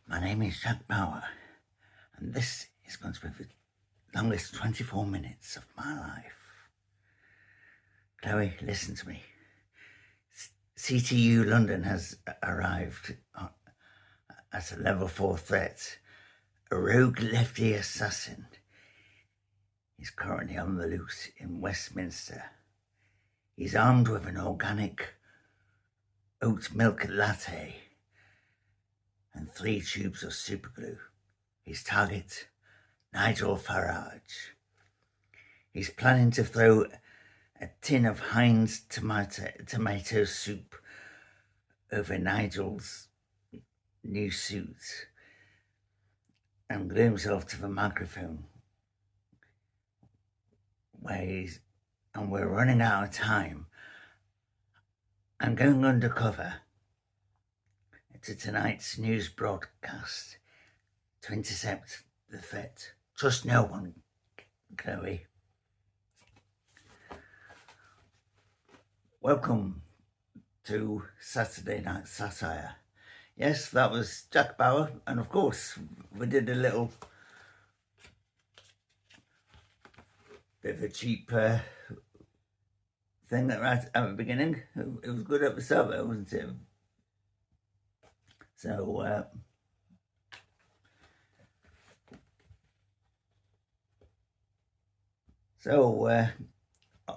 My name is Jack Bauer, and this is going to be the longest 24 minutes of my life. Chloe, listen to me. CTU London has arrived as a level 4 threat. A rogue lefty assassin is currently on the loose in Westminster. He's armed with an organic oat milk latte and 3 tubes of superglue. His target, Nigel Farage. He's planning to throw a tin of Heinz tomato soup over Nigel's new suit and glue himself to the microphone. And we're running out of time. I'm going undercover to tonight's news broadcast to intercept the threat. Trust no one, Chloe. Welcome to Saturday Night Satire. Yes, that was Jack Bauer, and of course we did a little bit of a cheap thing right at the beginning. It was good at the start, wasn't it? So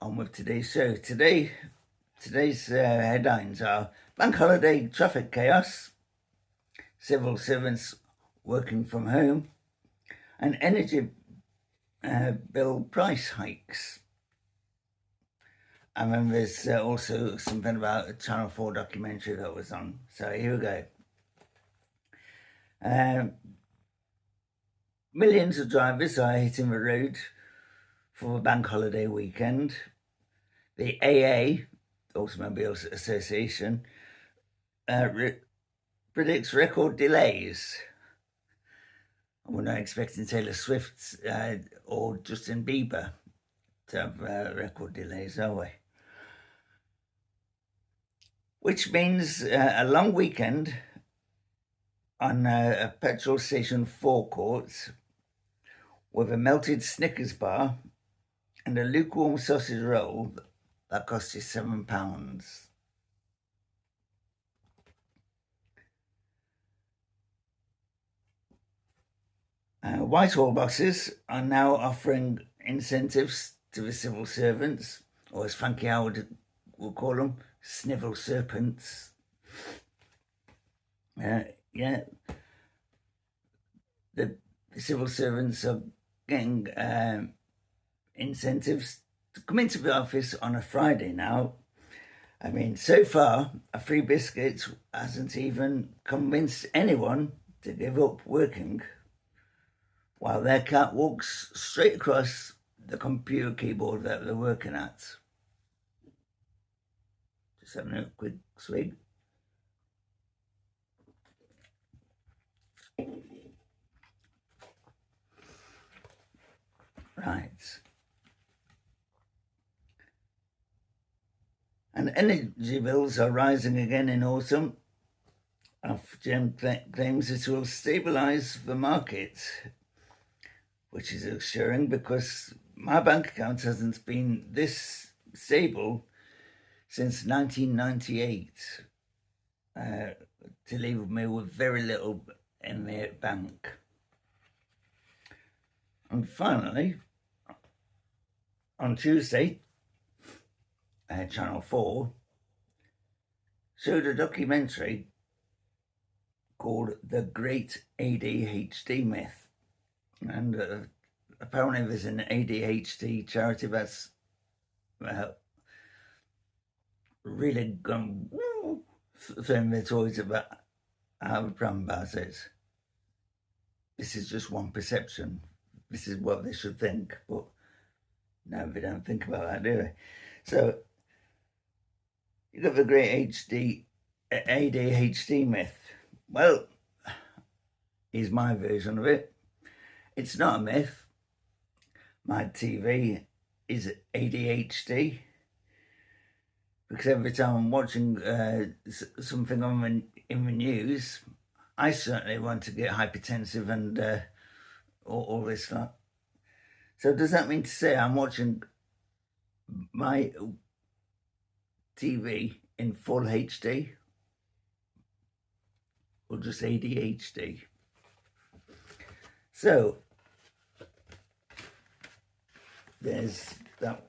on with today's show. Today's headlines are bank holiday traffic chaos, civil servants working from home, and energy bill price hikes. And then there's also something about a Channel 4 documentary that was on. So here we go. Millions of drivers are hitting the road for the bank holiday weekend. The AA, Automobile Association, predicts record delays. We're not expecting Taylor Swift or Justin Bieber to have record delays, are we? Which means a long weekend on a petrol station forecourt with a melted Snickers bar and a lukewarm sausage roll that cost you £7. Whitehall bosses are now offering incentives to the civil servants, or as Frankie Howard will call them, snivel serpents. The civil servants are getting incentives to come into the office on a Friday now. I mean, so far, a free biscuit hasn't even convinced anyone to give up working, while their cat walks straight across the computer keyboard that they're working at. Just having a quick swig. Right. And energy bills are rising again in autumn. Ofgem claims it will stabilise the market, which is assuring because my bank account hasn't been this stable since 1998, to leave me with very little in the bank. And finally, on Tuesday, Channel 4 showed a documentary called The Great ADHD Myth. And apparently there's an ADHD charity that's really gone throwing their toys about how proud about it. This is just one perception. This is what they should think, but no, they don't think about that, do they? So you got the great ADHD myth. Well, here's my version of it. It's not a myth. My TV is ADHD because every time I'm watching something in the news, I certainly want to get hypertensive and all this lot. So does that mean to say I'm watching my TV in full HD or just ADHD? So there's that.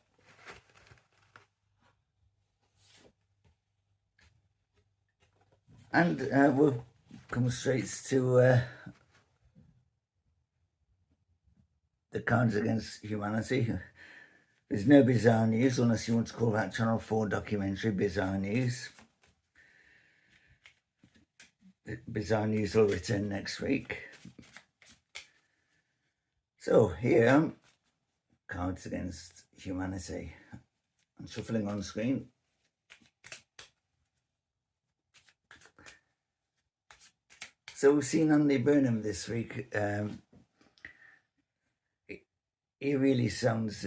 And we'll come straight to the Cards Against Humanity. There's no bizarre news, unless you want to call that Channel 4 documentary bizarre news. Bizarre news will return next week. So here, Cards Against Humanity. I'm shuffling on screen. So we've seen Andy Burnham this week. He really sounds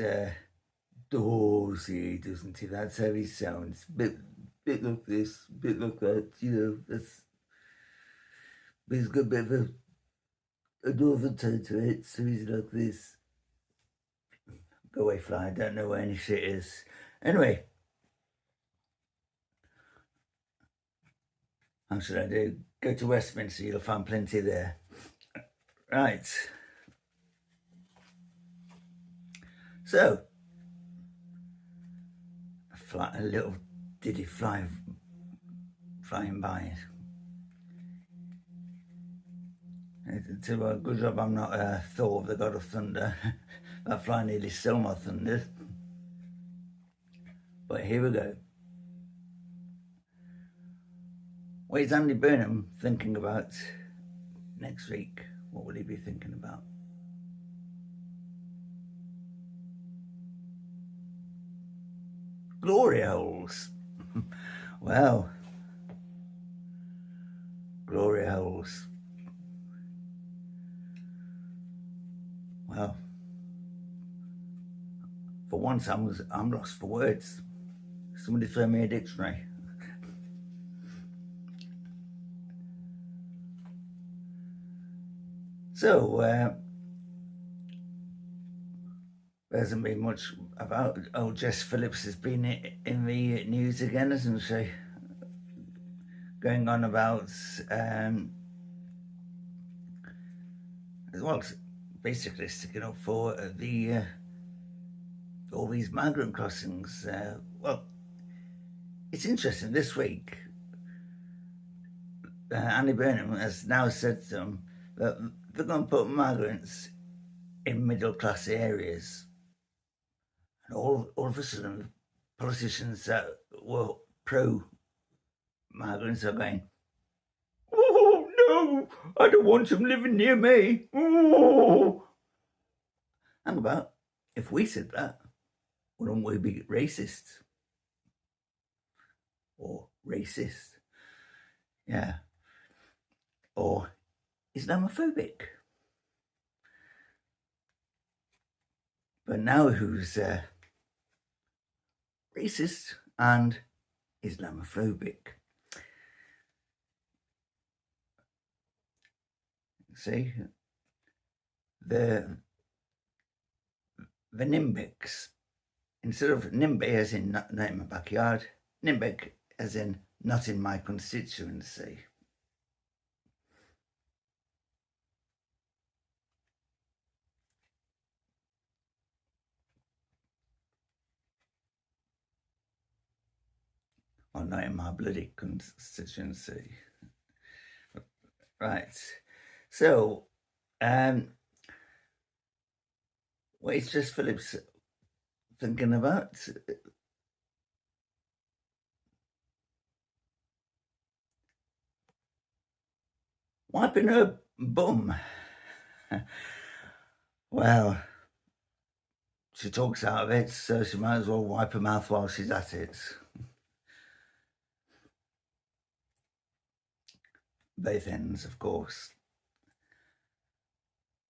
dozy, doesn't he? That's how he sounds. Bit like this, bit like that, you know. That's, but he's got a bit of a northern tone to it, so he's like this. Go away, fly. I don't know where any shit is. Anyway, how should I do? Go to Westminster, you'll find plenty there. Right. So, a little diddy flying by. It's a good job I'm not Thor, the god of thunder. That fly nearly stole my thunder. But here we go. What is Andy Burnham thinking about next week? What will he be thinking about? Glory holes. Well, glory holes. Well, for once I'm lost for words. Somebody throw me a dictionary. So, there hasn't been much about. Oh, Jess Phillips has been in the news again, hasn't she? Going on about, well, basically sticking up for all these migrant crossings. Well, it's interesting. This week, Andy Burnham has now said to them that they're going to put migrants in middle-class areas. And all of a sudden, politicians that were pro-migrants are going, oh, no, I don't want them living near me. Oh. Hang about, if we said that, wouldn't we be racist? Or racist? Yeah. Or Islamophobic. But now who's racist and Islamophobic? See, the NIMBYs, instead of NIMBY as in not in my backyard, NIMBY as in not in my constituency. Or not in my bloody constituency. Right. So, what is Jess Phillips thinking about? Wiping her bum. Well, she talks out of it, so she might as well wipe her mouth while she's at it. Both ends, of course.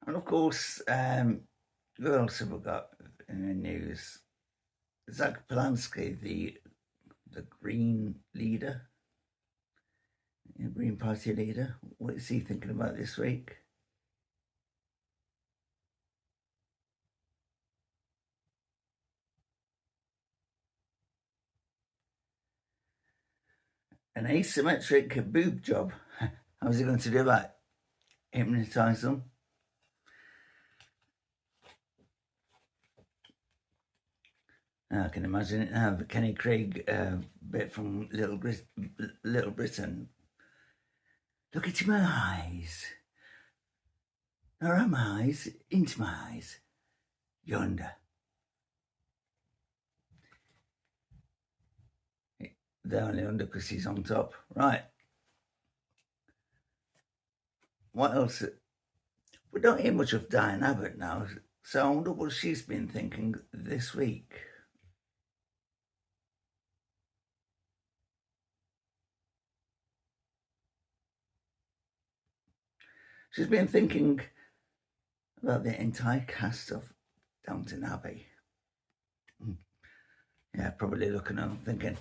And of course, who else have we got in the news? Zach Polanski, the Green leader. Green Party leader. What is he thinking about this week? An asymmetric boob job. How's he going to do that? Hypnotise them? I can imagine it now. Kenny Craig bit from Little Britain. Look into my eyes. Nor are my eyes into my eyes. Yonder. They're only under because he's on top. Right. What else? We don't hear much of Diane Abbott now, so I wonder what she's been thinking this week. She's been thinking about the entire cast of Downton Abbey. Yeah, probably looking at them thinking,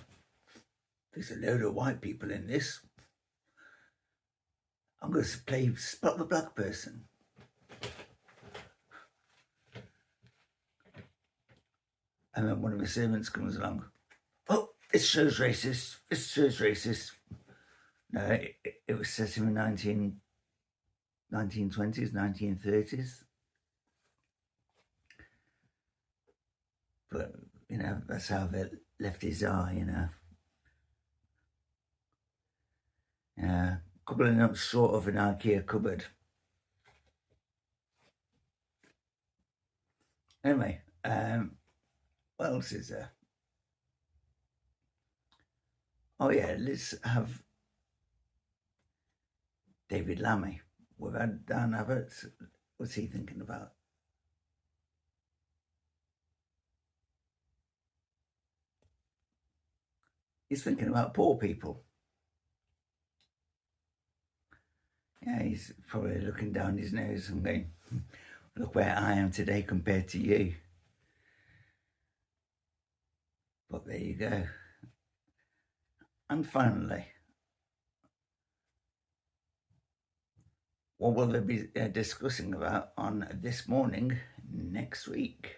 there's a load of white people in this. I'm going to play Spot the Black Person. And then one of the servants comes along. Oh, it shows racist. It shows racist. No, it was set in the 1920s, 1930s. But, that's how the lefties are, A couple of notes short of an IKEA cupboard. Anyway, what else is there? Oh yeah, let's have David Lammy. We've had Dan Abbott. What's he thinking about? He's thinking about poor people. Yeah, he's probably looking down his nose and going, look where I am today compared to you. But there you go. And finally, what will they be discussing about on This Morning next week?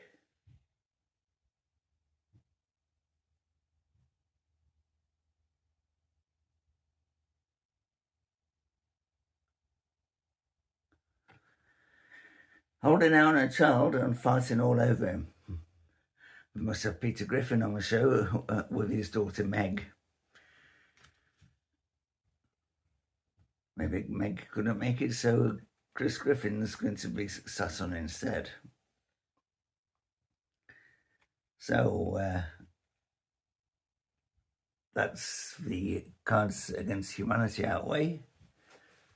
Holding down a child and fighting all over him. We must have Peter Griffin on the show with his daughter Meg. Maybe Meg couldn't make it, so Chris Griffin's going to be sat on instead. So that's the Cards Against Humanity out way.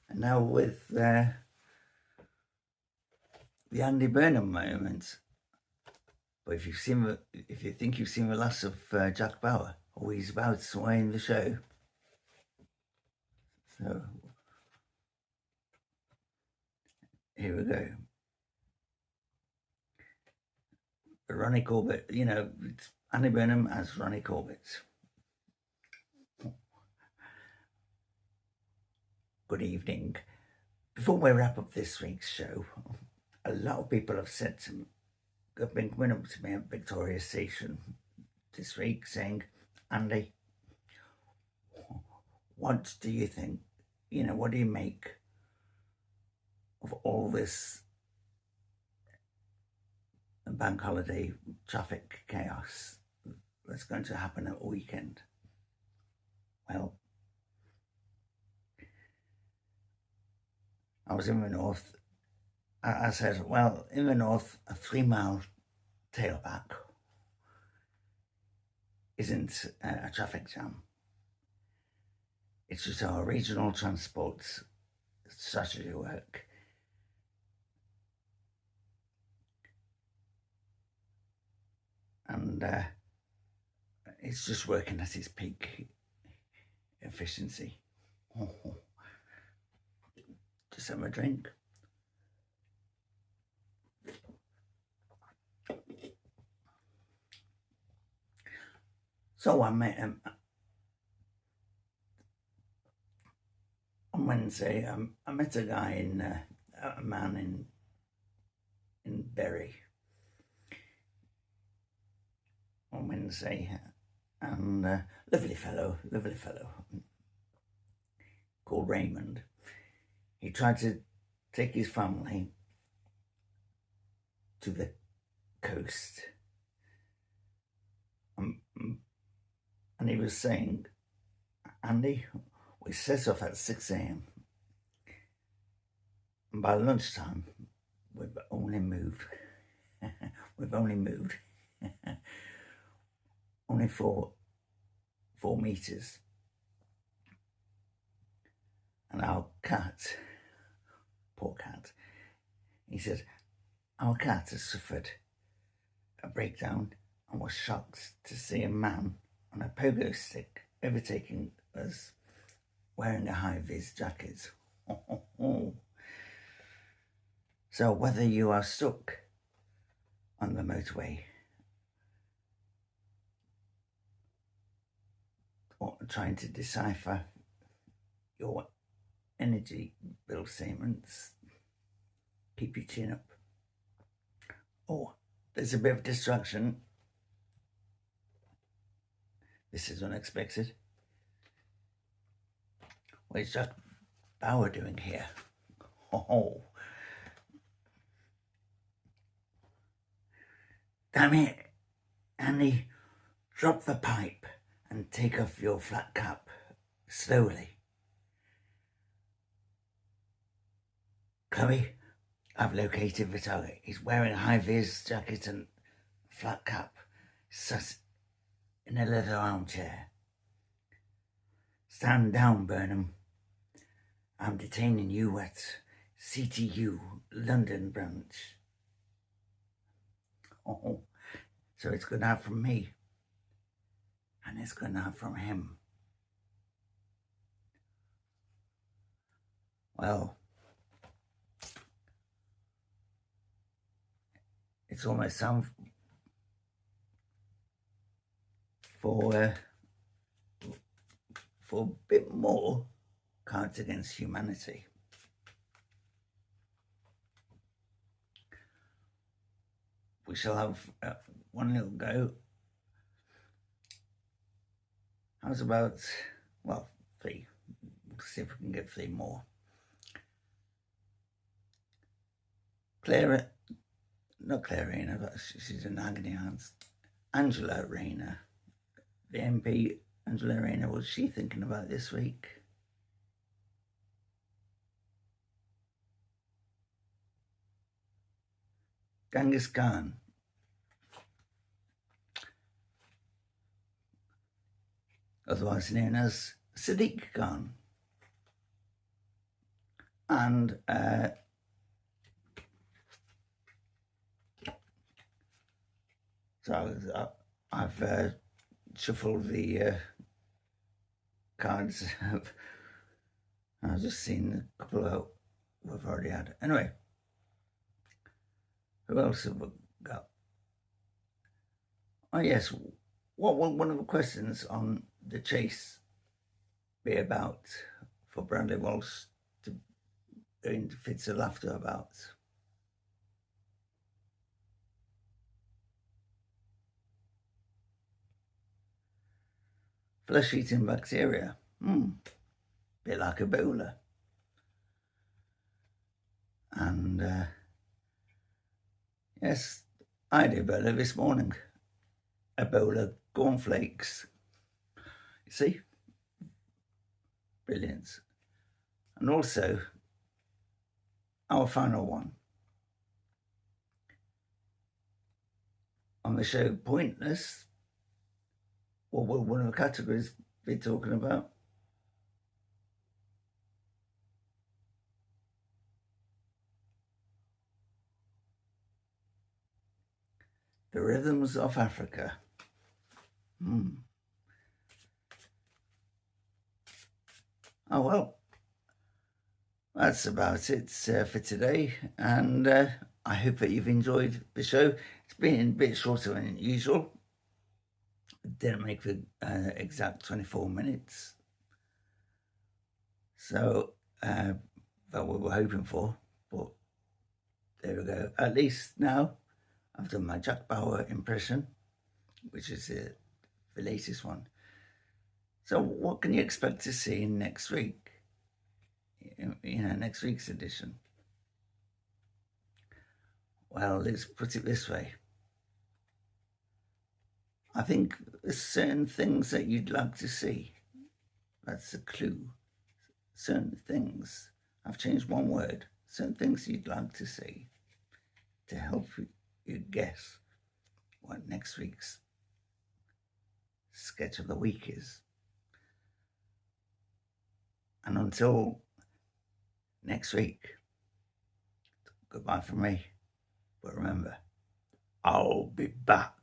And now with the Andy Burnham moment. But if you think you've seen the last of Jack Bauer, he's about to end the show. So here we go. Ronnie Corbett, it's Andy Burnham as Ronnie Corbett. Good evening. Before we wrap up this week's show, a lot of people have been coming up to me at Victoria Station this week saying, Andy, what do you think? What do you make of all this bank holiday traffic chaos that's going to happen at the weekend? Well, I was in the north. I said, well, in the north, a 3-mile tailback isn't a traffic jam. It's just our regional transport strategy work. And it's just working at its peak efficiency. Just have a drink. So I met on Wednesday, I met a guy a man in Bury on Wednesday, and lovely fellow, called Raymond. He tried to take his family to the coast, and he was saying, Andy, we set off at 6 a.m. and by lunchtime we've only moved only 4 meters, and our cat, poor cat, he said, our cat has suffered a breakdown and was shocked to see a man on a pogo stick overtaking us wearing a high-vis jacket. So whether you are stuck on the motorway or trying to decipher your energy bill statements, keep your chin up. Or there's a bit of distraction. This is unexpected. What is Jack Bauer doing here? Oh, damn it, Andy, drop the pipe and take off your flat cap slowly. Chloe, I've located Vitaly. He's wearing a high-vis jacket and flat cap, sat in a leather armchair. Stand down, Burnham. I'm detaining you at CTU, London branch. Oh, so it's going out from me, and it's going out from him. Well, it's almost time for a bit more Cards Against Humanity. We shall have one little go. How's about, well, 3. We'll see if we can get 3 more. Not Claire Rayner, but she's an agony aunt. Angela Rayner, the MP, Angela Rayner, what's she thinking about this week? Genghis Khan. Otherwise known as Sadiq Khan. And so I've shuffled the cards. I've just seen a couple of we've already had. Anyway, who else have we got? Oh yes, what one of the questions on the chase be about for Bradley Walsh to go into fits of laughter about? Flesh-eating bacteria. Bit like Ebola. And yes, I had Ebola this morning. Ebola cornflakes. You see? Brilliant. And also, our final one. On the show Pointless, what will one of the categories be talking about? The Rhythms of Africa. Oh well, that's about it for today, and I hope that you've enjoyed the show. It's been a bit shorter than usual. Didn't make the exact 24 minutes. So that we were hoping for. But there we go. At least now I've done my Jack Bauer impression, which is the latest one. So what can you expect to see next week? Next week's edition. Well, let's put it this way. I think there's certain things that you'd like to see. That's a clue. Certain things. I've changed one word. Certain things you'd like to see to help you guess what next week's sketch of the week is. And until next week, goodbye from me. But remember, I'll be back.